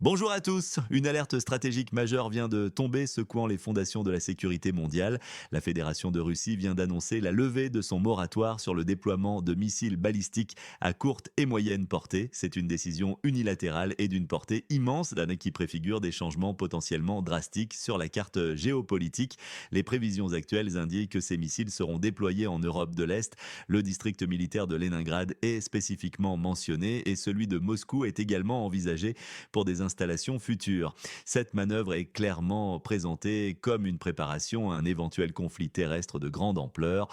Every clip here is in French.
Bonjour à tous. Une alerte stratégique majeure vient de tomber, secouant les fondations de la sécurité mondiale. La Fédération de Russie vient d'annoncer la levée de son moratoire sur le déploiement de missiles balistiques à courte et moyenne portée. C'est une décision unilatérale et d'une portée immense, d'un qui préfigure des changements potentiellement drastiques sur la carte géopolitique. Les prévisions actuelles indiquent que ces missiles seront déployés en Europe de l'Est. Le district militaire de Leningrad est spécifiquement mentionné et celui de Moscou est également envisagé pour des installations futures. Cette manœuvre est clairement présentée comme une préparation à un éventuel conflit terrestre de grande ampleur.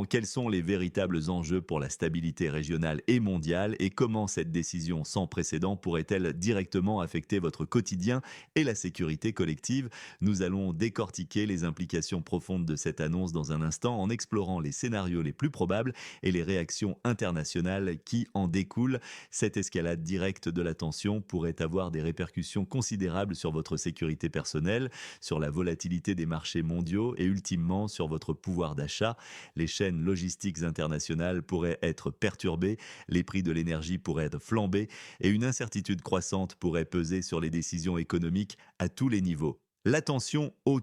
Quels sont les véritables enjeux pour la stabilité régionale et mondiale et comment cette décision sans précédent pourrait-elle directement affecter votre quotidien et la sécurité collective? Nous allons décortiquer les implications profondes de cette annonce dans un instant en explorant les scénarios les plus probables et les réactions internationales qui en découlent. Cette escalade directe de la tension pourrait avoir des répercussions considérables sur votre sécurité personnelle, sur la volatilité des marchés mondiaux et ultimement sur votre pouvoir d'achat. Les chaînes logistiques internationales pourraient être perturbées, les prix de l'énergie pourraient flamber et une incertitude croissante pourrait peser sur les décisions économiques à tous les niveaux. L'attention au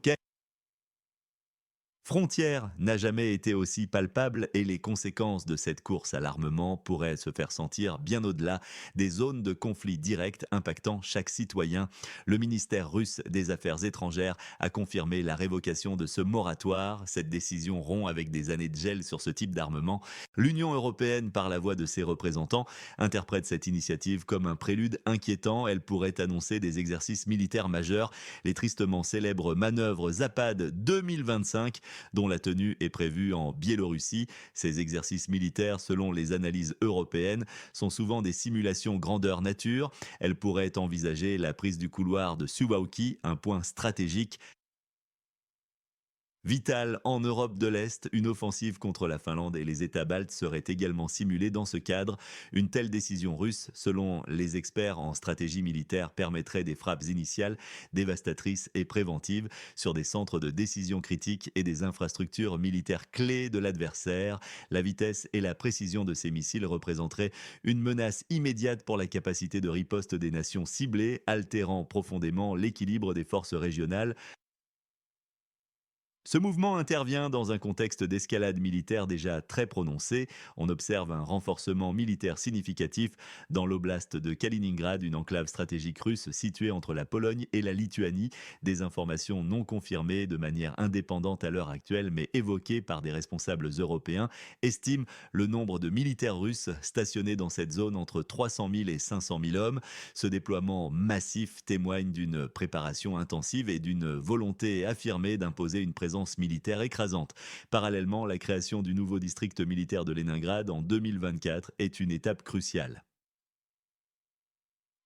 frontière n'a jamais été aussi palpable et les conséquences de cette course à l'armement pourraient se faire sentir bien au-delà des zones de conflit direct impactant chaque citoyen. Le ministère russe des Affaires étrangères a confirmé la révocation de ce moratoire. Cette décision rompt avec des années de gel sur ce type d'armement. L'Union européenne, par la voix de ses représentants, interprète cette initiative comme un prélude inquiétant. Elle pourrait annoncer des exercices militaires majeurs, les tristement célèbres manœuvres Zapad 2025 dont la tenue est prévue en Biélorussie. Ces exercices militaires, selon les analyses européennes, sont souvent des simulations grandeur nature. Elles pourraient envisager la prise du couloir de Suwałki, un point stratégique vital en Europe de l'Est, une offensive contre la Finlande et les États baltes serait également simulée dans ce cadre. Une telle décision russe, selon les experts en stratégie militaire, permettrait des frappes initiales dévastatrices et préventives sur des centres de décision critiques et des infrastructures militaires clés de l'adversaire. La vitesse et la précision de ces missiles représenteraient une menace immédiate pour la capacité de riposte des nations ciblées, altérant profondément l'équilibre des forces régionales. Ce mouvement intervient dans un contexte d'escalade militaire déjà très prononcé. On observe un renforcement militaire significatif dans l'oblast de Kaliningrad, une enclave stratégique russe située entre la Pologne et la Lituanie. Des informations non confirmées de manière indépendante à l'heure actuelle, mais évoquées par des responsables européens, estiment le nombre de militaires russes stationnés dans cette zone entre 300 000 et 500 000 hommes. Ce déploiement massif témoigne d'une préparation intensive et d'une volonté affirmée d'imposer une présence militaire écrasante. Parallèlement, la création du nouveau district militaire de Leningrad en 2024 est une étape cruciale.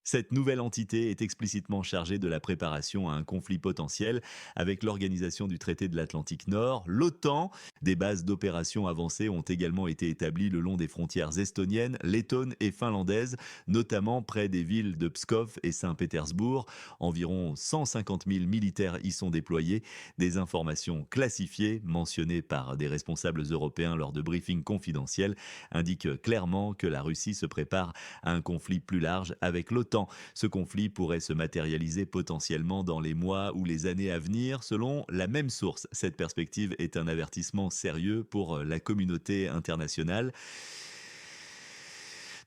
Cette nouvelle entité est explicitement chargée de la préparation à un conflit potentiel avec l'organisation du traité de l'Atlantique Nord, l'OTAN. Des bases d'opérations avancées ont également été établies le long des frontières estoniennes, lettonnes et finlandaises, notamment près des villes de Pskov et Saint-Pétersbourg. Environ 150 000 militaires y sont déployés. Des informations classifiées, mentionnées par des responsables européens lors de briefings confidentiels, indiquent clairement que la Russie se prépare à un conflit plus large avec l'OTAN. Ce conflit pourrait se matérialiser potentiellement dans les mois ou les années à venir, selon la même source. Cette perspective est un avertissement sérieux pour la communauté internationale.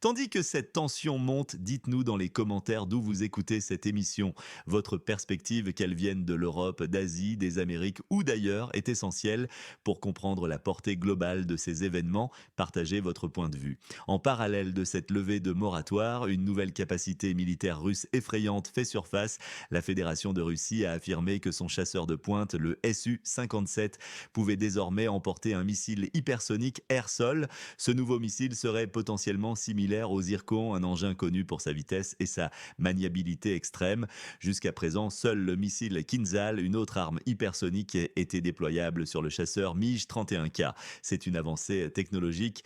Tandis que cette tension monte, dites-nous dans les commentaires d'où vous écoutez cette émission. Votre perspective, qu'elle vienne de l'Europe, d'Asie, des Amériques ou d'ailleurs, est essentielle pour comprendre la portée globale de ces événements. Partagez votre point de vue. En parallèle de cette levée de moratoire, une nouvelle capacité militaire russe effrayante fait surface. La Fédération de Russie a affirmé que son chasseur de pointe, le Su-57, pouvait désormais emporter un missile hypersonique air-sol. Ce nouveau missile serait potentiellement similaire au Zircon, un engin connu pour sa vitesse et sa maniabilité extrême. Jusqu'à présent, seul le missile Kinzhal, une autre arme hypersonique, était déployable sur le chasseur MiG-31K. C'est une avancée technologique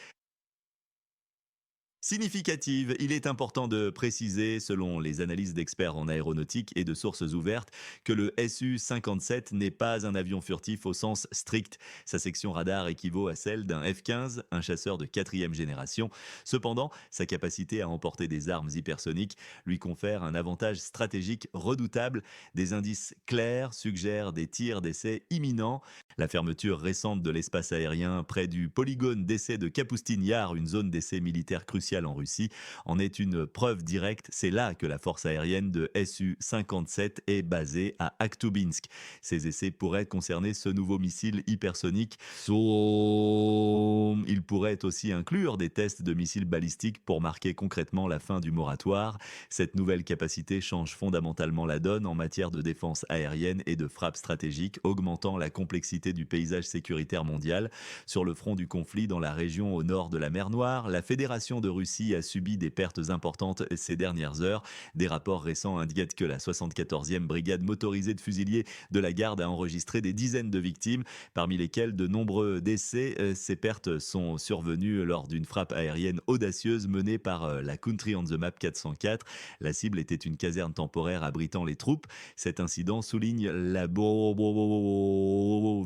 Significative, il est important de préciser, selon les analyses d'experts en aéronautique et de sources ouvertes, que le Su-57 n'est pas un avion furtif au sens strict. Sa section radar équivaut à celle d'un F-15, un chasseur de quatrième génération. Cependant, sa capacité à emporter des armes hypersoniques lui confère un avantage stratégique redoutable. Des indices clairs suggèrent des tirs d'essai imminents. La fermeture récente de l'espace aérien près du polygone d'essai de Kapustin Yar, une zone d'essai militaire cruciale en Russie, en est une preuve directe. C'est là que la force aérienne de Su-57 est basée, à Akhtubinsk. Ces essais pourraient concerner ce nouveau missile hypersonique. Il pourrait aussi inclure des tests de missiles balistiques pour marquer concrètement la fin du moratoire. Cette nouvelle capacité change fondamentalement la donne en matière de défense aérienne et de frappe stratégique, augmentant la complexité du paysage sécuritaire mondial. Sur le front du conflit dans la région au nord de la mer Noire, la Fédération de Russie a subi des pertes importantes ces dernières heures. Des rapports récents indiquent que la 74e brigade motorisée de fusiliers de la garde a enregistré des dizaines de victimes, parmi lesquelles de nombreux décès. Ces pertes sont survenues lors d'une frappe aérienne audacieuse menée par la Country on the Map 404. La cible était une caserne temporaire abritant les troupes. Cet incident souligne la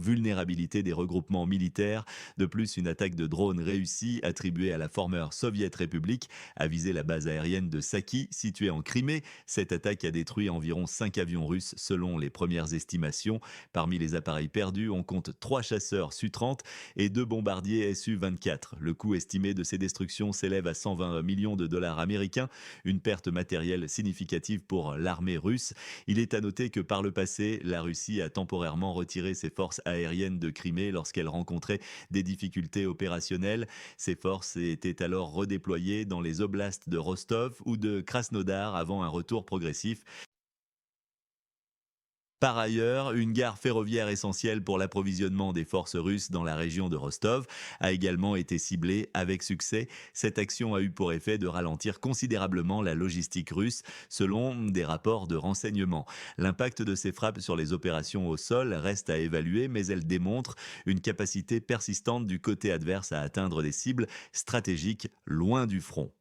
vulnérabilité des regroupements militaires. De plus, une attaque de drone réussie, attribuée à la former Soviet République, a visé la base aérienne de Saki, située en Crimée. Cette attaque a détruit environ 5 avions russes, selon les premières estimations. Parmi les appareils perdus, on compte 3 chasseurs Su-30 et 2 bombardiers Su-24. Le coût estimé de ces destructions s'élève à 120 millions de dollars américains, une perte matérielle significative pour l'armée russe. Il est à noter que par le passé, la Russie a temporairement retiré ses forces aériennes de Crimée lorsqu'elle rencontrait des difficultés opérationnelles. Ces forces étaient alors redéployées dans les oblasts de Rostov ou de Krasnodar avant un retour progressif. Par ailleurs, une gare ferroviaire essentielle pour l'approvisionnement des forces russes dans la région de Rostov a également été ciblée avec succès. Cette action a eu pour effet de ralentir considérablement la logistique russe, selon des rapports de renseignement. L'impact de ces frappes sur les opérations au sol reste à évaluer, mais elle démontre une capacité persistante du côté adverse à atteindre des cibles stratégiques loin du front.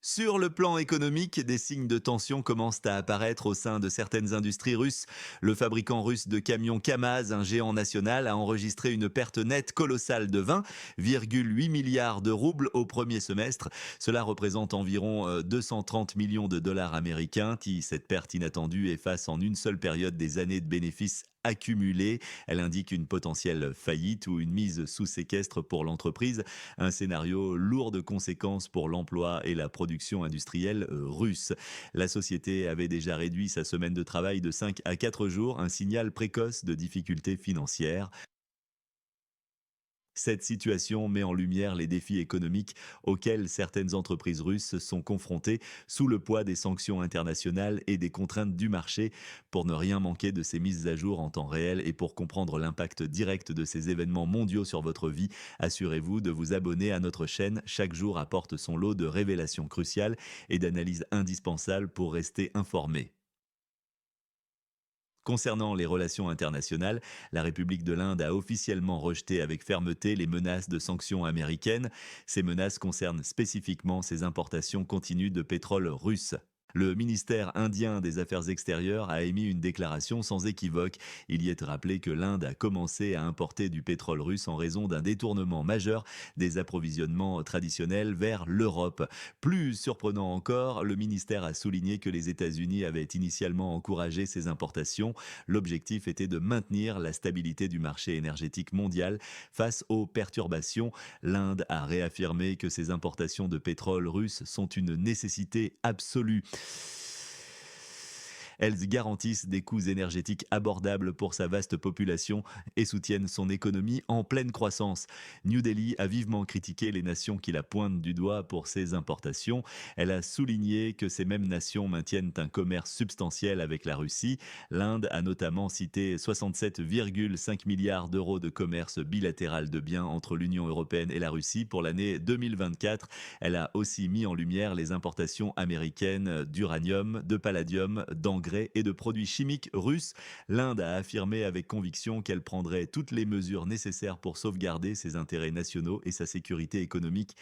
Sur le plan économique, des signes de tension commencent à apparaître au sein de certaines industries russes. Le fabricant russe de camions Kamaz, un géant national, a enregistré une perte nette colossale de 20,8 milliards de roubles au premier semestre. Cela représente environ 230 millions de dollars américains. Cette perte inattendue efface en une seule période des années de bénéfices accumulés. Elle indique une potentielle faillite ou une mise sous séquestre pour l'entreprise, un scénario lourd de conséquences pour l'emploi et la production industrielle russe. La société avait déjà réduit sa semaine de travail de 5 à 4 jours, un signal précoce de difficultés financières. Cette situation met en lumière les défis économiques auxquels certaines entreprises russes sont confrontées sous le poids des sanctions internationales et des contraintes du marché. Pour ne rien manquer de ces mises à jour en temps réel et pour comprendre l'impact direct de ces événements mondiaux sur votre vie, assurez-vous de vous abonner à notre chaîne. Chaque jour apporte son lot de révélations cruciales et d'analyses indispensables pour rester informé. Concernant les relations internationales, la République de l'Inde a officiellement rejeté avec fermeté les menaces de sanctions américaines. Ces menaces concernent spécifiquement ses importations continues de pétrole russe. Le ministère indien des Affaires extérieures a émis une déclaration sans équivoque. Il y est rappelé que l'Inde a commencé à importer du pétrole russe en raison d'un détournement majeur des approvisionnements traditionnels vers l'Europe. Plus surprenant encore, le ministère a souligné que les États-Unis avaient initialement encouragé ces importations. L'objectif était de maintenir la stabilité du marché énergétique mondial face aux perturbations. L'Inde a réaffirmé que ces importations de pétrole russe sont une nécessité absolue. Elles garantissent des coûts énergétiques abordables pour sa vaste population et soutiennent son économie en pleine croissance. New Delhi a vivement critiqué les nations qui la pointent du doigt pour ses importations. Elle a souligné que ces mêmes nations maintiennent un commerce substantiel avec la Russie. L'Inde a notamment cité 67,5 milliards d'euros de commerce bilatéral de biens entre l'Union européenne et la Russie pour l'année 2024. Elle a aussi mis en lumière les importations américaines d'uranium, de palladium, d'engrais et de produits chimiques russes. L'Inde a affirmé avec conviction qu'elle prendrait toutes les mesures nécessaires pour sauvegarder ses intérêts nationaux et sa sécurité économique.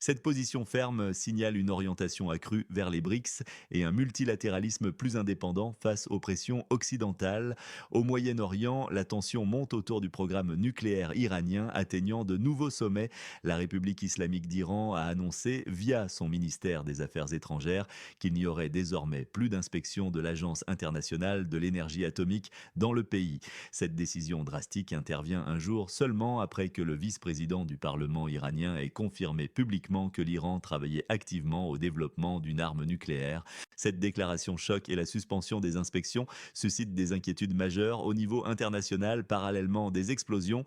Cette position ferme signale une orientation accrue vers les BRICS et un multilatéralisme plus indépendant face aux pressions occidentales. Au Moyen-Orient, la tension monte autour du programme nucléaire iranien, atteignant de nouveaux sommets. La République islamique d'Iran a annoncé, via son ministère des Affaires étrangères, qu'il n'y aurait désormais plus d'inspection de l'Agence internationale de l'énergie atomique dans le pays. Cette décision drastique intervient un jour seulement après que le vice-président du Parlement iranien ait confirmé publiquement que l'Iran travaillait activement au développement d'une arme nucléaire. Cette déclaration choque et la suspension des inspections suscitent des inquiétudes majeures au niveau international. Parallèlement, des explosions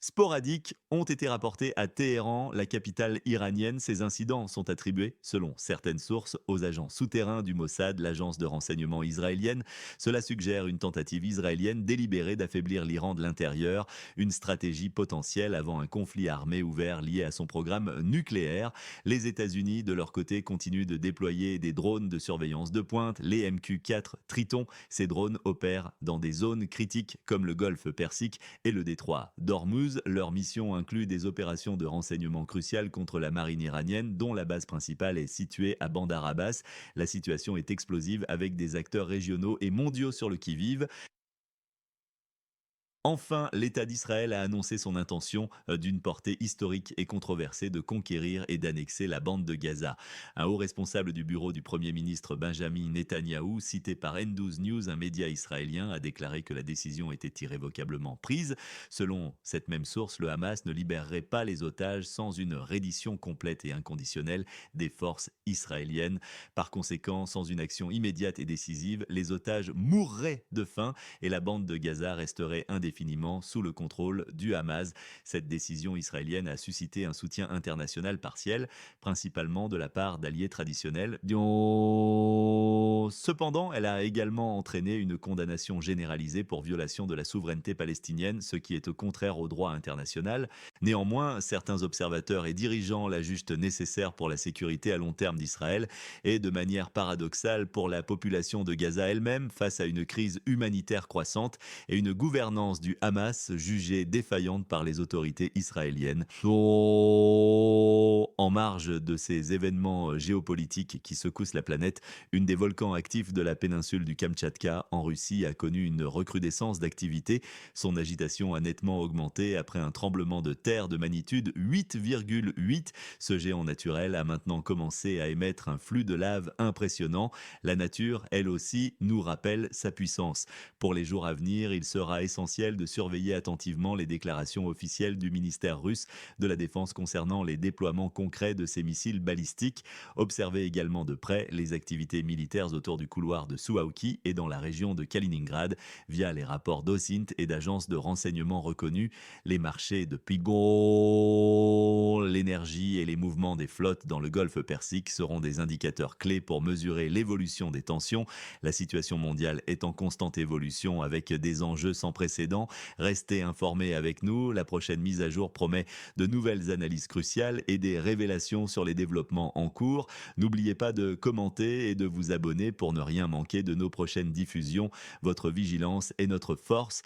sporadiques ont été rapportés à Téhéran, la capitale iranienne. Ces incidents sont attribués, selon certaines sources, aux agents souterrains du Mossad, l'agence de renseignement israélienne. Cela suggère une tentative israélienne délibérée d'affaiblir l'Iran de l'intérieur, une stratégie potentielle avant un conflit armé ouvert lié à son programme nucléaire. Les États-Unis, de leur côté, continuent de déployer des drones de surveillance de pointe, les MQ-4 Triton. Ces drones opèrent dans des zones critiques comme le golfe Persique et le détroit d'Ormuz. Leur mission inclut des opérations de renseignement cruciales contre la marine iranienne, dont la base principale est située à Bandar Abbas. La situation est explosive avec des acteurs régionaux et mondiaux sur le qui-vive. Enfin, l'État d'Israël a annoncé son intention d'une portée historique et controversée de conquérir et d'annexer la bande de Gaza. Un haut responsable du bureau du Premier ministre Benjamin Netanyahou, cité par N12 News, un média israélien, a déclaré que la décision était irrévocablement prise. Selon cette même source, le Hamas ne libérerait pas les otages sans une reddition complète et inconditionnelle des forces israéliennes. Par conséquent, sans une action immédiate et décisive, les otages mourraient de faim et la bande de Gaza resterait indéfiniment sous le contrôle du Hamas. Cette décision israélienne a suscité un soutien international partiel, principalement de la part d'alliés traditionnels. Cependant, elle a également entraîné une condamnation généralisée pour violation de la souveraineté palestinienne, ce qui est au contraire au droit international. Néanmoins, certains observateurs et dirigeants la jugent nécessaire pour la sécurité à long terme d'Israël et, de manière paradoxale, pour la population de Gaza elle-même, face à une crise humanitaire croissante et une gouvernance du Hamas jugée défaillante par les autorités israéliennes. En marge de ces événements géopolitiques qui secoussent la planète, une des volcans actifs de la péninsule du Kamtchatka en Russie a connu une recrudescence d'activité. Son agitation a nettement augmenté après un tremblement de terre de magnitude 8,8. Ce géant naturel a maintenant commencé à émettre un flux de lave impressionnant. La nature, elle aussi, nous rappelle sa puissance. Pour les jours à venir, il sera essentiel de surveiller attentivement les déclarations officielles du ministère russe de la Défense concernant les déploiements concrets de ces missiles balistiques. Observez également de près les activités militaires autour du couloir de Suwałki et dans la région de Kaliningrad via les rapports d'OSINT et d'agences de renseignement reconnues. Les marchés de Pigon, l'énergie et les mouvements des flottes dans le golfe Persique seront des indicateurs clés pour mesurer l'évolution des tensions. La situation mondiale est en constante évolution avec des enjeux sans précédent. Restez informés avec nous. La prochaine mise à jour promet de nouvelles analyses cruciales et des révélations sur les développements en cours. N'oubliez pas de commenter et de vous abonner pour ne rien manquer de nos prochaines diffusions. Votre vigilance est notre force.